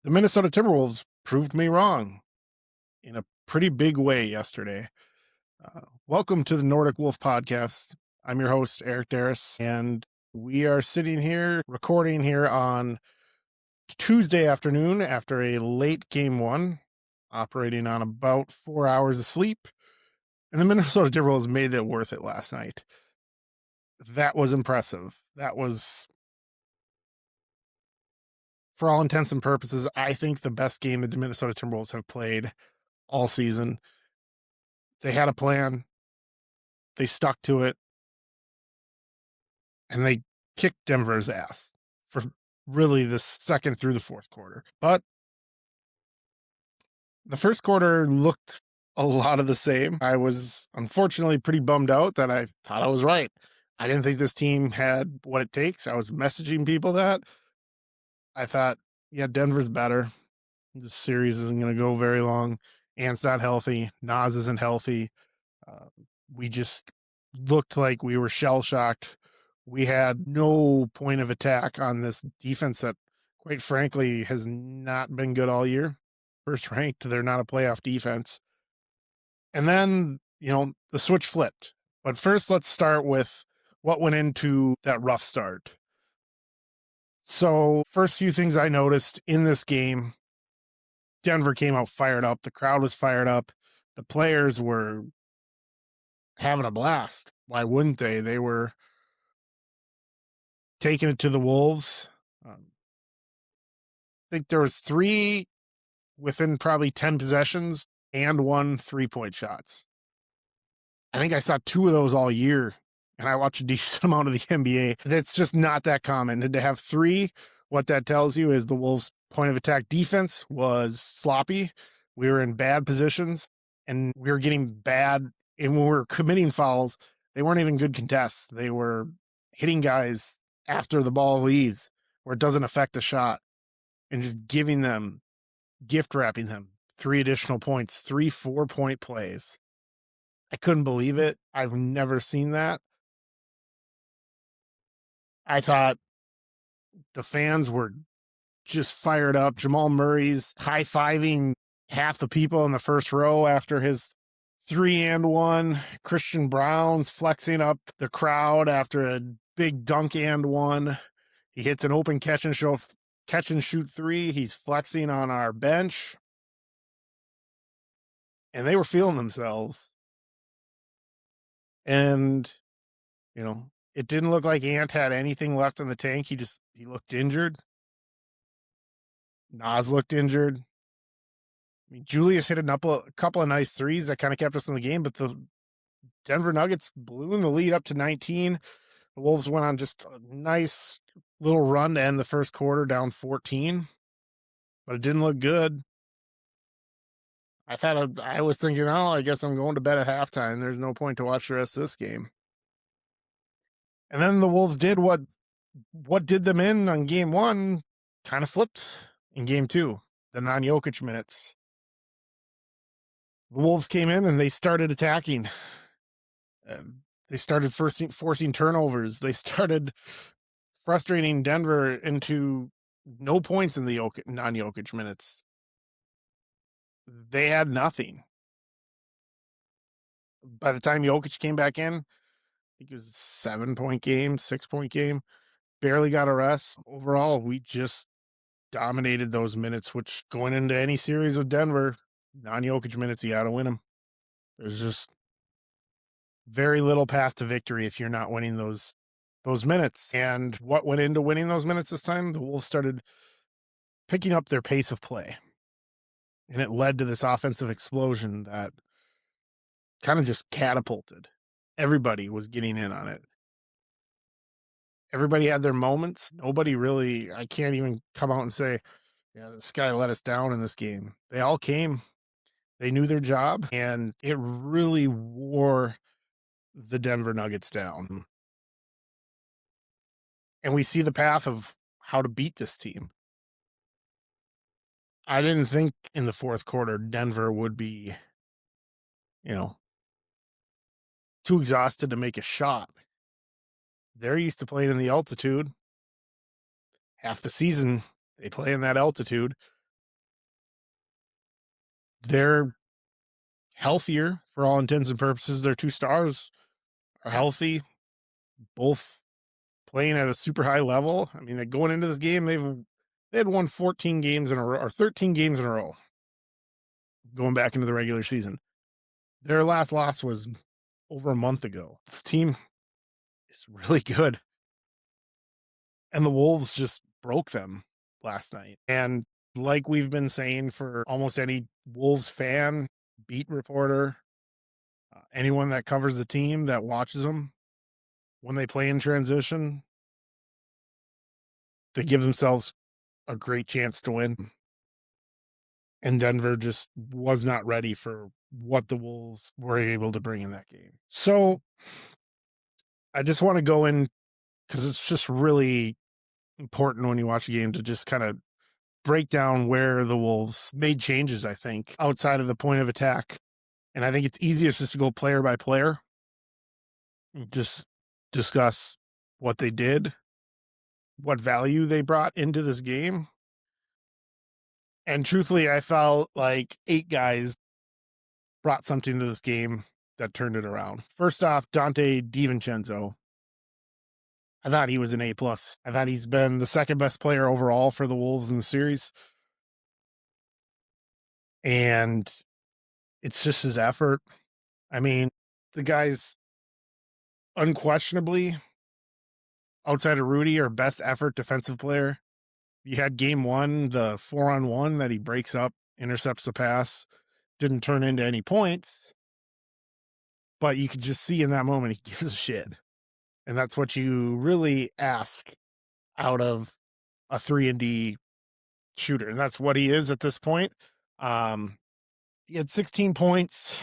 The Minnesota Timberwolves proved me wrong in a pretty big way yesterday. Welcome to the Nordic Wolf podcast. I'm your host, Eric Darris, and we are sitting here recording here on Tuesday afternoon after a late game one, operating on about 4 hours of sleep. And the Minnesota Timberwolves made it worth it last night. That was impressive. That was, for all intents and purposes, I think the best game that the Minnesota Timberwolves have played all season. They had a plan. They stuck to it, and they kicked Denver's ass for really the second through the fourth quarter. But the first quarter looked a lot of the same. I was unfortunately pretty bummed out that I thought I was right. I didn't think this team had what it takes. I was messaging people that. I thought, yeah, Denver's better. This series isn't going to go very long. Ant's not healthy. Nas isn't healthy. Uh, we just looked like we were shell-shocked. We had no point of attack on this defense that, quite frankly, has not been good all year. First ranked, they're not a playoff defense. And then, the switch flipped. But first, let's start with what went into that rough start. So, first few things I noticed in this game, Denver came out fired up. The crowd was fired up. The players were having a blast. Why wouldn't they? They were taking it to the Wolves. I think there was 3 within probably 10 possessions and 1 3-point shots. I think I saw 2 of those all year, and I watch a decent amount of the NBA. That's just not that common. And to have 3, what that tells you is the Wolves' point of attack defense was sloppy. We were in bad positions, and we were getting bad. And when we were committing fouls, they weren't even good contests. They were hitting guys after the ball leaves where it doesn't affect the shot, and just giving them, gift wrapping them 3 additional points, 3 4-point plays. I couldn't believe it. I've never seen that. I thought the fans were just fired up. Jamal Murray's high-fiving half the people in the first row after his 3-and-1. Christian Brown's flexing up the crowd after a big dunk-and-1. He hits an open catch and shoot 3. He's flexing on our bench. And they were feeling themselves. And, it didn't look like Ant had anything left in the tank. He looked injured. Nas looked injured. I mean, Julius hit a couple of nice threes that kind of kept us in the game, but the Denver Nuggets blew in the lead up to 19. The Wolves went on just a nice little run to end the first quarter down 14, but it didn't look good. I was thinking, I guess I'm going to bed at halftime. There's no point to watch the rest of this game. And then the Wolves did what did them in on game 1, kind of flipped in game 2, the non-Jokic minutes. The Wolves came in and they started attacking. They started forcing turnovers. They started frustrating Denver into no points in the non-Jokic minutes. They had nothing. By the time Jokic came back in, I think it was a 7-point game, 6-point game, barely got a rest. Overall, we just dominated those minutes, which going into any series with Denver, non-Jokic minutes, you got to win them. There's just very little path to victory if you're not winning those minutes. And what went into winning those minutes this time? The Wolves started picking up their pace of play. And it led to this offensive explosion that kind of just catapulted. Everybody was getting in on it. Everybody had their moments. Nobody really, I can't even come out and say, yeah, this guy let us down in this game. They all came. They knew their job, and it really wore the Denver Nuggets down. And we see the path of how to beat this team. I didn't think in the fourth quarter Denver would be, too exhausted to make a shot. They're used to playing in the altitude. Half the season, they play in that altitude. they're healthier for all intents and purposes. Their two stars are healthy, both playing at a super high level. I mean, going into this game, they had won 14 games in a row or 13 games in a row going back into the regular season. Their last loss was over a month ago. This team is really good. And the Wolves just broke them last night. And like we've been saying for almost any Wolves fan, beat reporter, anyone that covers the team that watches them when they play in transition, they give themselves a great chance to win. And Denver just was not ready for what the Wolves were able to bring in that game. So I just want to go in because it's just really important when you watch a game to just kind of break down where the Wolves made changes, I think, outside of the point of attack. And I think it's easiest just to go player by player, just discuss what they did, what value they brought into this game. And truthfully, I felt like 8 guys brought something to this game that turned it around. First off, Dante DiVincenzo. I thought he was an A+. I thought he's been the second best player overall for the Wolves in the series. And it's just his effort. I mean, the guy's unquestionably, outside of Rudy, our best effort defensive player. You had game 1, the 4-on-1 that he breaks up, intercepts the pass, didn't turn into any points. But you could just see in that moment he gives a shit. And that's what you really ask out of a 3-and-D shooter. And that's what he is at this point. He had 16 points,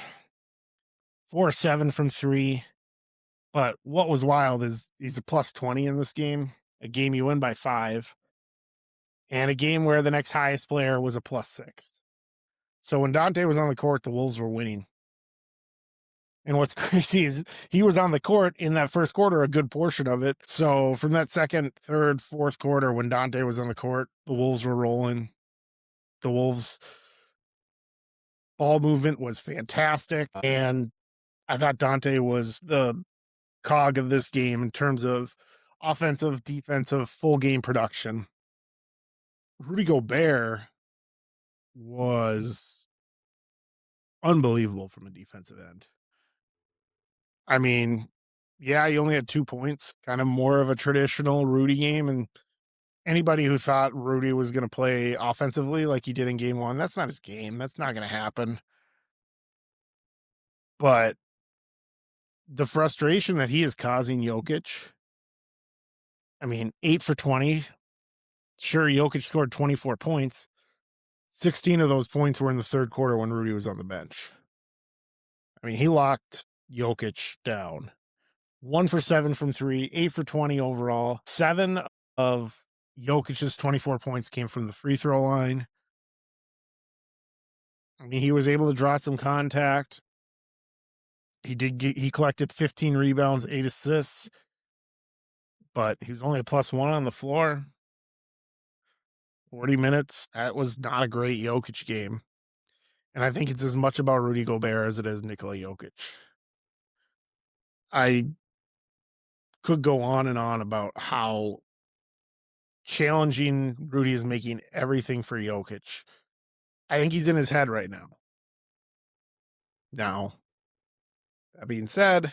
4-7 from 3. But what was wild is he's a plus 20 in this game, a game you win by 5, and a game where the next highest player was a plus 6. So when Dante was on the court, the Wolves were winning. And what's crazy is he was on the court in that first quarter, a good portion of it. So from that second, third, fourth quarter, when Dante was on the court, the Wolves were rolling. The Wolves' ball movement was fantastic. And I thought Dante was the cog of this game in terms of offensive, defensive, full game production. Rudy Gobert was unbelievable from a defensive end. I mean, yeah, he only had 2 points, kind of more of a traditional Rudy game. And anybody who thought Rudy was going to play offensively like he did in game 1, that's not his game. That's not going to happen. But the frustration that he is causing Jokic, I mean, 8 for 20. Sure, Jokic scored 24 points. 16 of those points were in the third quarter when Rudy was on the bench. I mean, he locked Jokic down. 1 for 7 from 3, 8 for 20 overall. 7 of Jokic's 24 points came from the free throw line. I mean, he was able to draw some contact. He collected 15 rebounds, 8 assists, but he was only a +1 on the floor. 40 minutes. That was not a great Jokic game. And I think it's as much about Rudy Gobert as it is Nikola Jokic. I could go on and on about how challenging Rudy is making everything for Jokic. I think he's in his head right now. Now, that being said,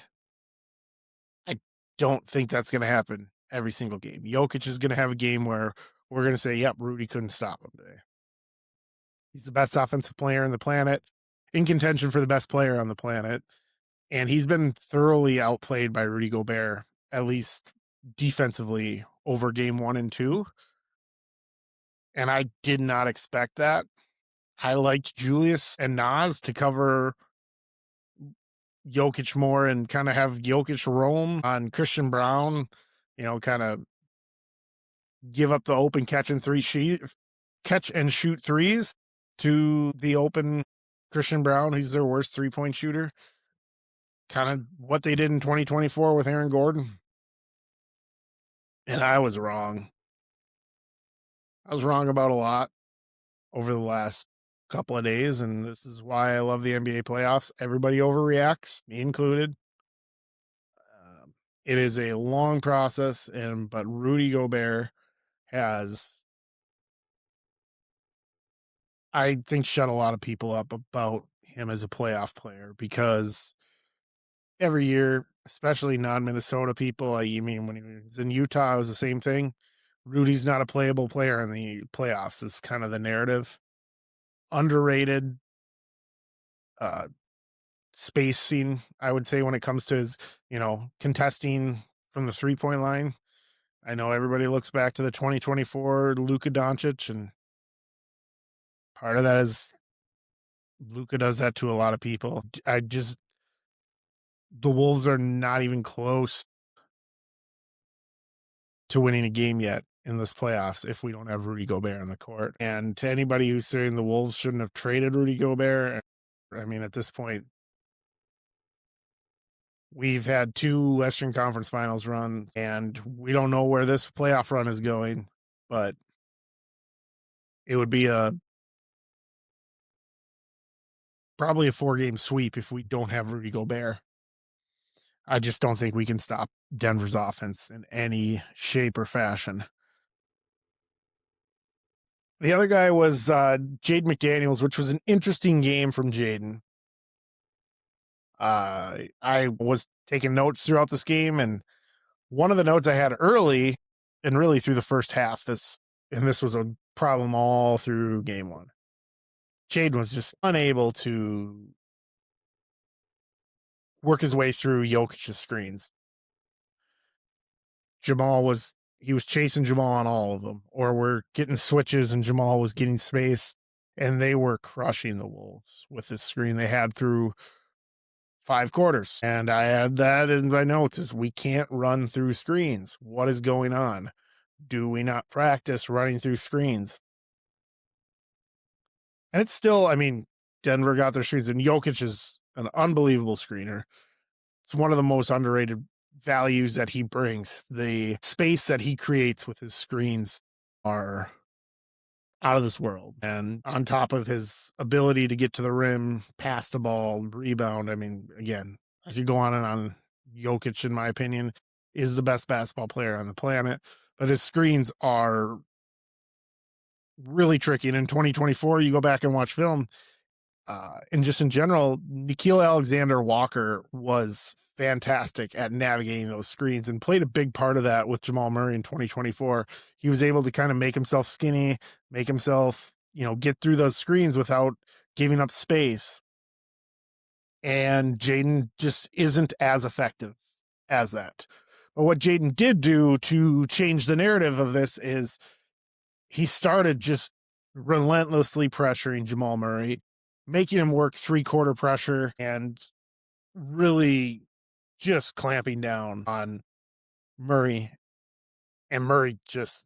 I don't think that's going to happen every single game. Jokic is going to have a game where we're going to say, yep, Rudy couldn't stop him today. He's the best offensive player on the planet, in contention for the best player on the planet. And he's been thoroughly outplayed by Rudy Gobert, at least defensively, over game 1 and 2. And I did not expect that. I liked Julius and Nas to cover Jokic more and kind of have Jokic roam on Christian Brown, kind of give up the open catch and shoot threes to the open Christian Brown, who's their worst 3-point shooter. Kind of what they did in 2024 with Aaron Gordon. And I was wrong. I was wrong about a lot over the last couple of days, and this is why I love the NBA playoffs. Everybody overreacts, me included. Um, it is a long process, but Rudy Gobert has, I think, shut a lot of people up about him as a playoff player because every year, especially non-Minnesota people, I mean, when he was in Utah, it was the same thing. Rudy's not a playable player in the playoffs is kind of the narrative. Underrated uh, spacing, I would say, when it comes to his, contesting from the 3-point line. I know everybody looks back to the 2024 Luka Doncic, and part of that is Luka does that to a lot of people. The Wolves are not even close to winning a game yet in this playoffs if we don't have Rudy Gobert on the court. And to anybody who's saying the Wolves shouldn't have traded Rudy Gobert, I mean, at this point, we've had 2 Western Conference Finals runs, and we don't know where this playoff run is going, but it would be probably a 4-game sweep if we don't have Rudy Gobert. I just don't think we can stop Denver's offense in any shape or fashion. The other guy was Jaden McDaniels, which was an interesting game from Jaden. I was taking notes throughout this game, and one of the notes I had early and really through the first half, this was a problem all through game 1. Jaden was just unable to work his way through Jokic's screens. He was chasing Jamal on all of them, or we're getting switches and Jamal was getting space, and they were crushing the Wolves with this screen they had through 5 quarters. And I had that in my notes is we can't run through screens. What is going on? Do we not practice running through screens? And it's still, I mean, Denver got their screens, and Jokic is an unbelievable screener. It's one of the most underrated values that he brings. The space that he creates with his screens are out of this world. And on top of his ability to get to the rim, pass the ball, rebound, I mean, again, I could go on and on. Jokic, in my opinion, is the best basketball player on the planet, but his screens are really tricky. And in 2024, you go back and watch film, and just in general, Nickeil Alexander-Walker was fantastic at navigating those screens and played a big part of that with Jamal Murray in 2024. He was able to kind of make himself skinny, make himself, get through those screens without giving up space. And Jaden just isn't as effective as that. But what Jaden did do to change the narrative of this is he started just relentlessly pressuring Jamal Murray, making him work 3-quarter pressure and really just clamping down on Murray. And Murray just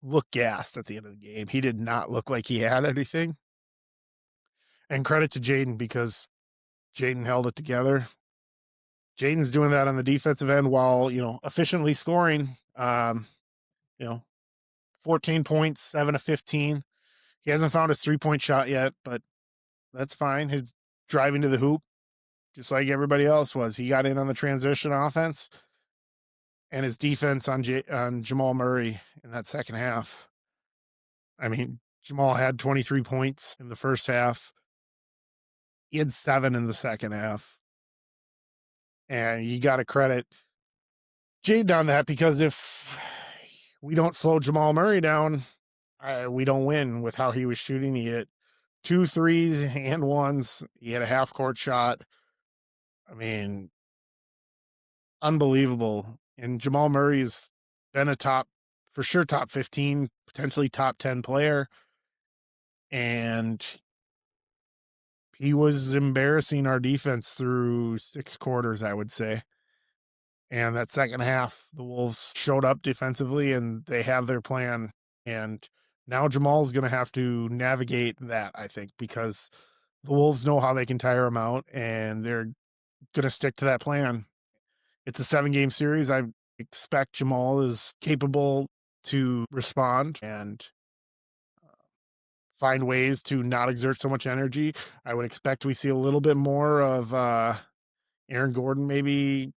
looked gassed at the end of the game. He did not look like he had anything. And credit to Jaden because Jaden held it together. Jaden's doing that on the defensive end while, efficiently scoring, 14 points, 7 of 15. He hasn't found his 3-point shot yet, but that's fine. His driving to the hoop, just like everybody else was. He got in on the transition offense, and his defense on Jamal Murray in that second half. I mean, Jamal had 23 points in the first half. He had 7 in the second half. And you got to credit Jade on that because if we don't slow Jamal Murray down, we don't win with how he was shooting. He hit 2 threes and ones. He had a half-court shot. I mean, unbelievable. And Jamal Murray's been for sure top 15, potentially top 10 player. And he was embarrassing our defense through 6 quarters, I would say. And that second half, the Wolves showed up defensively and they have their plan. And now Jamal's going to have to navigate that, I think, because the Wolves know how they can tire him out and they're going to stick to that plan. It's a 7-game series. I expect Jamal is capable to respond and find ways to not exert so much energy. I would expect we see a little bit more of Aaron Gordon maybe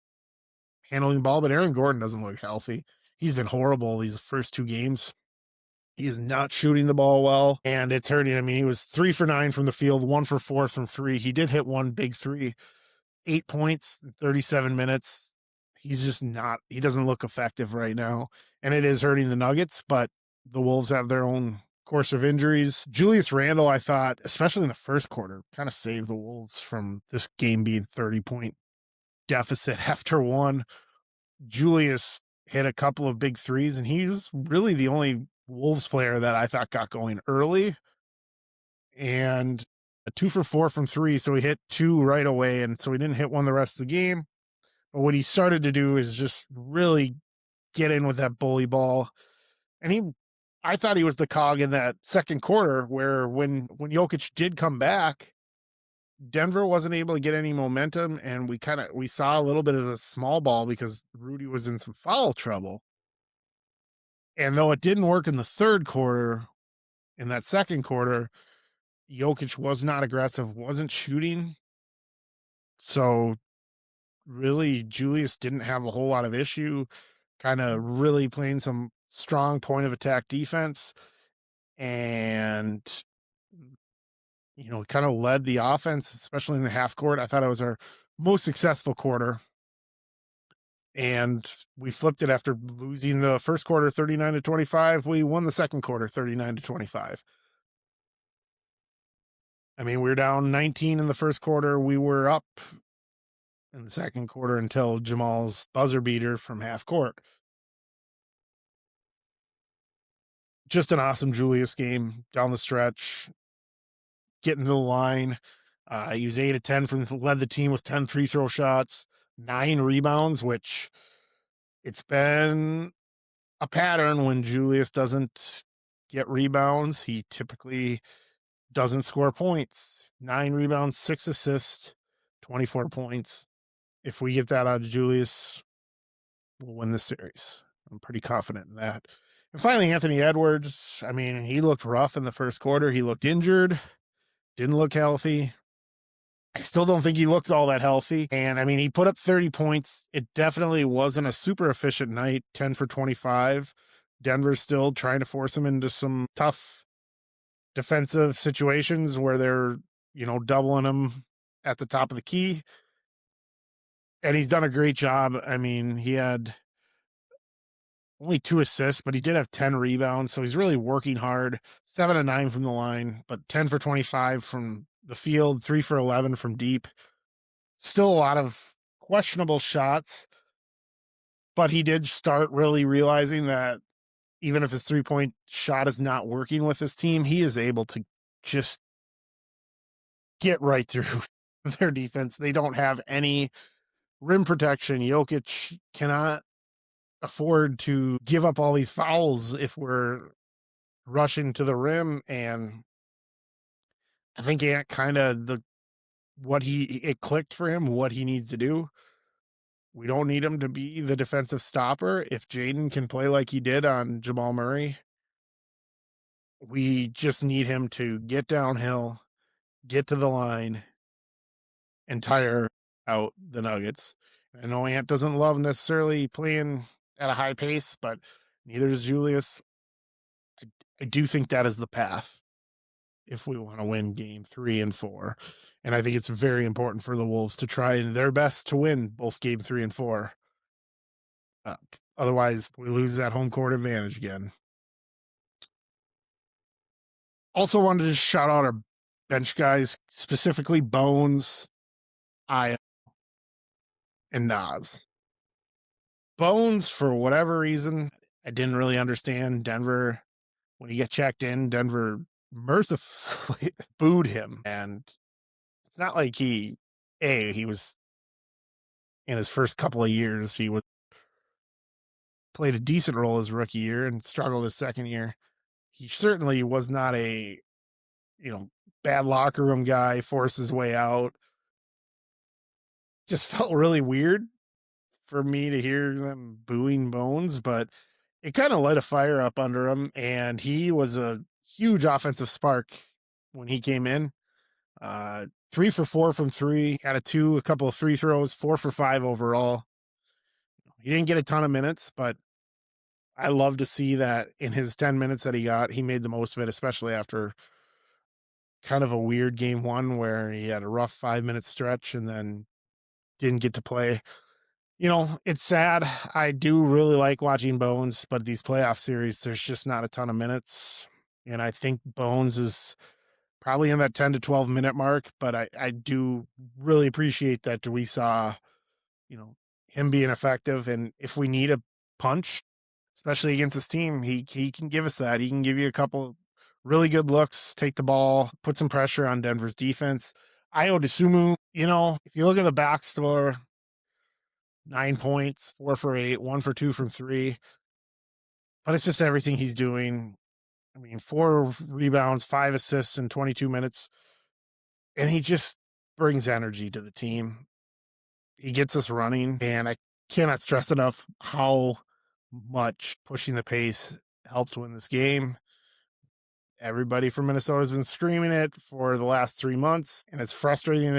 handling the ball, but Aaron Gordon doesn't look healthy. He's been horrible these first 2 games. He is not shooting the ball well, and it's hurting. I mean, he was 3 for 9 from the field, 1 for 4 from three. He did hit one big three, 8 points, in 37 minutes. He's just not, he doesn't look effective right now. And it is hurting the Nuggets, but the Wolves have their own course of injuries. Julius Randle, I thought, especially in the first quarter, kind of saved the Wolves from this game being 30-point deficit after one. Julius hit a couple of big threes, and he was really the only Wolves player that I thought got going early. And a 2 for 4 from three, so he hit two right away, and so he didn't hit one the rest of the game. But what he started to do is just really get in with that bully ball. And I thought he was the cog in that second quarter where when Jokic did come back, Denver wasn't able to get any momentum, and we saw a little bit of the small ball because Rudy was in some foul trouble. And though it didn't work in the third quarter, in that second quarter, Jokic was not aggressive, wasn't shooting. So really, Julius didn't have a whole lot of issue, kind of really playing some strong point of attack defense. And, kind of led the offense, especially in the half court. I thought it was our most successful quarter. And we flipped it after losing the first quarter 39-25. We won the second quarter 39-25. I mean, we were down 19 in the first quarter. We were up in the second quarter until Jamal's buzzer beater from half court. Just an awesome Julius game down the stretch, getting to the line. He was 8 of 10 led the team with 10 free throw shots, 9 rebounds, which it's been a pattern when Julius doesn't get rebounds. He typically doesn't score points. 9 rebounds, 6 assists, 24 points. If we get that out of Julius, we'll win the series. I'm pretty confident in that. And finally, Anthony Edwards. I mean, he looked rough in the first quarter. He looked injured, didn't look healthy. I still don't think he looks all that healthy. And I mean, he put up 30 points. It definitely wasn't a super efficient night, 10 for 25. Denver's still trying to force him into some tough defensive situations where they're, doubling him at the top of the key. And he's done a great job. I mean, he had only 2 assists, but he did have 10 rebounds. So he's really working hard. 7 of 9 from the line, but 10 for 25 from the field, 3 for 11 from deep. Still a lot of questionable shots, but he did start really realizing that even if his 3-point shot is not working with his team, he is able to just get right through their defense. They don't have any rim protection. Jokic cannot afford to give up all these fouls if we're rushing to the rim. And I think it clicked for him, what he needs to do. We don't need him to be the defensive stopper. If Jaden can play like he did on Jamal Murray, we just need him to get downhill, get to the line, and tire out the Nuggets. I know Ant doesn't love necessarily playing at a high pace, but neither does Julius. I do think that is the path if we want to win game 3 and 4. And I think it's very important for the Wolves to try their best to win both game 3 and 4. Otherwise, we lose that home court advantage again. Also wanted to shout out our bench guys, specifically Bones, I, and Nas. Bones, for whatever reason, I didn't really understand. Denver, when he got checked in, Denver mercifully booed him. And it's not like he was in his first couple of years, he played a decent role his rookie year and struggled his second year. He certainly was not a, bad locker room guy, forced his way out. Just felt really weird for me to hear them booing Bones, but it kind of lit a fire up under him. And he was a huge offensive spark when he came in. 3 for 4 from three, had a couple of free throws, 4 for 5 overall. He didn't get a ton of minutes, but I love to see that in his 10 minutes that he got, he made the most of it, especially after kind of a weird game one where he had a rough 5 minute stretch and then didn't get to play. It's sad. I do really like watching Bones, but these playoff series, there's just not a ton of minutes. And I think Bones is probably in that 10 to 12 minute mark, but I do really appreciate that we saw, you know, him being effective. And if we need a punch, especially against this team, he can give us that. He can give you a couple really good looks, take the ball, put some pressure on Denver's defense. Ayo Dosunmu, if you look at the box score, 9 points, 4 for 8, 1 for 2 from three. But it's just everything he's doing. I mean, 4 rebounds, 5 assists in 22 minutes. And he just brings energy to the team. He gets us running. And I cannot stress enough how much pushing the pace helped win this game. Everybody from Minnesota has been screaming it for the last 3 months. And as frustrating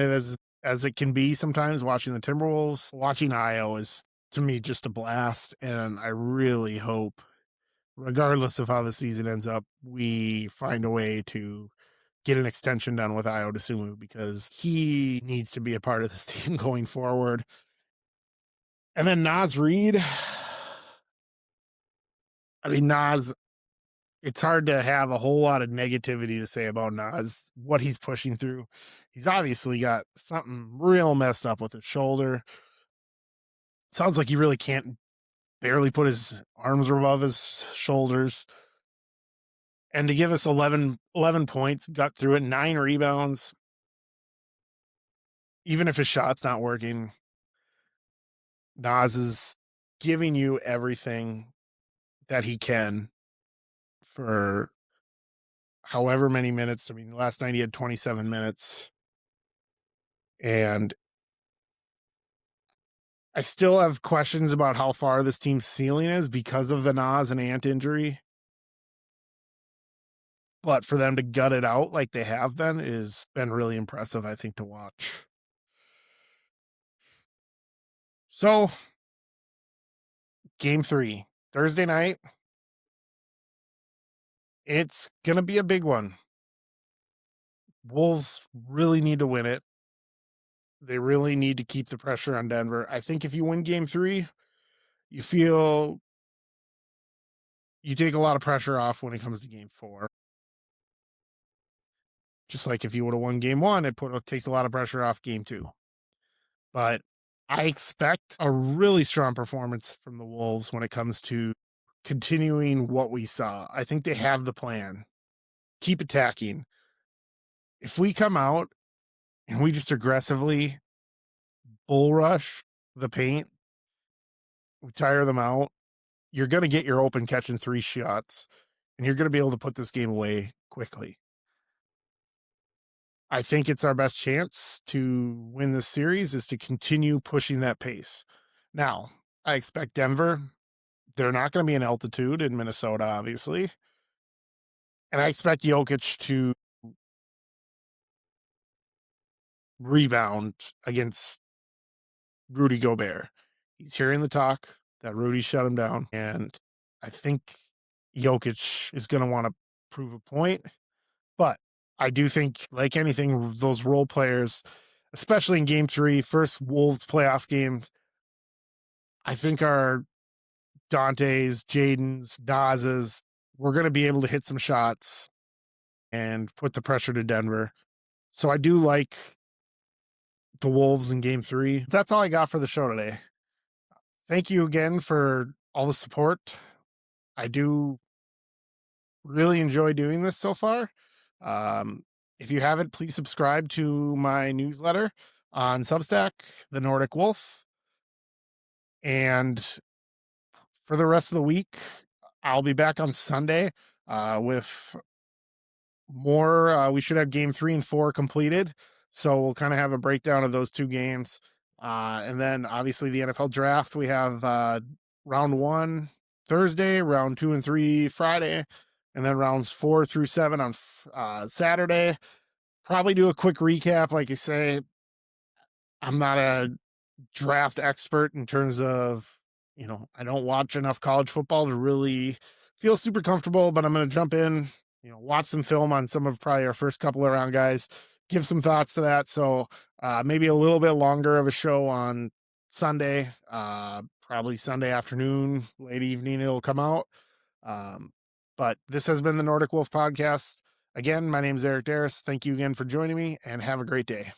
as it can be sometimes watching the Timberwolves, watching Ayo is, to me, just a blast. And I really hope, regardless of how the season ends up, we find a way to get an extension done with Ayo Dosunmu because he needs to be a part of this team going forward. And then Naz Reid. I mean, Naz, it's hard to have a whole lot of negativity to say about Naz, what he's pushing through. He's obviously got something real messed up with his shoulder. Sounds like he really can't barely put his arms above his shoulders. And to give us 11 points, got through it, 9 rebounds, even if his shot's not working, Naz is giving you everything that he can for however many minutes. I mean, last night he had 27 minutes. And I still have questions about how far this team's ceiling is because of the Naz and Ant injury. But for them to gut it out like they have been is been really impressive, I think, to watch. So, game 3, Thursday night. It's going to be a big one. Wolves really need to win it. They really need to keep the pressure on Denver. I think if you win game 3, you feel you take a lot of pressure off when it comes to game 4. Just like if you would have won game 1, it takes a lot of pressure off game 2. But I expect a really strong performance from the Wolves when it comes to continuing what we saw. I think they have the plan. Keep attacking. If we come out and we just aggressively bull rush the paint, we tire them out, you're going to get your open catch in 3 shots, and you're going to be able to put this game away quickly. I think it's our best chance to win this series is to continue pushing that pace. Now, I expect Denver. They're not going to be in altitude in Minnesota, obviously. And I expect Jokic to rebound against Rudy Gobert. He's hearing the talk that Rudy shut him down. And I think Jokic is going to want to prove a point. But I do think, like anything, those role players, especially in game 3, first Wolves playoff games, I think our Dante's, Jaden's, Naz's, we're going to be able to hit some shots and put the pressure to Denver. So I do like the Wolves in game 3. That's all I got for the show today. Thank you again for all the support. I do really enjoy doing this so far. If you haven't, please subscribe to my newsletter on Substack, the Nordic Wolf. And for the rest of the week, I'll be back on Sunday with more. We should have game 3 and 4 completed. So we'll kind of have a breakdown of those 2 games. And then obviously the NFL draft, we have round 1 Thursday, round 2 and 3 Friday. and then rounds 4 through 7 on Saturday. Probably do a quick recap. Like I say, I'm not a draft expert in terms of, I don't watch enough college football to really feel super comfortable, but I'm going to jump in, watch some film on some of probably our first couple of round guys, give some thoughts to that. So maybe a little bit longer of a show on Sunday, probably Sunday afternoon, late evening, it'll come out. But this has been the Nordic Wolf podcast. Again, my name is Eric Darris. Thank you again for joining me, and have a great day.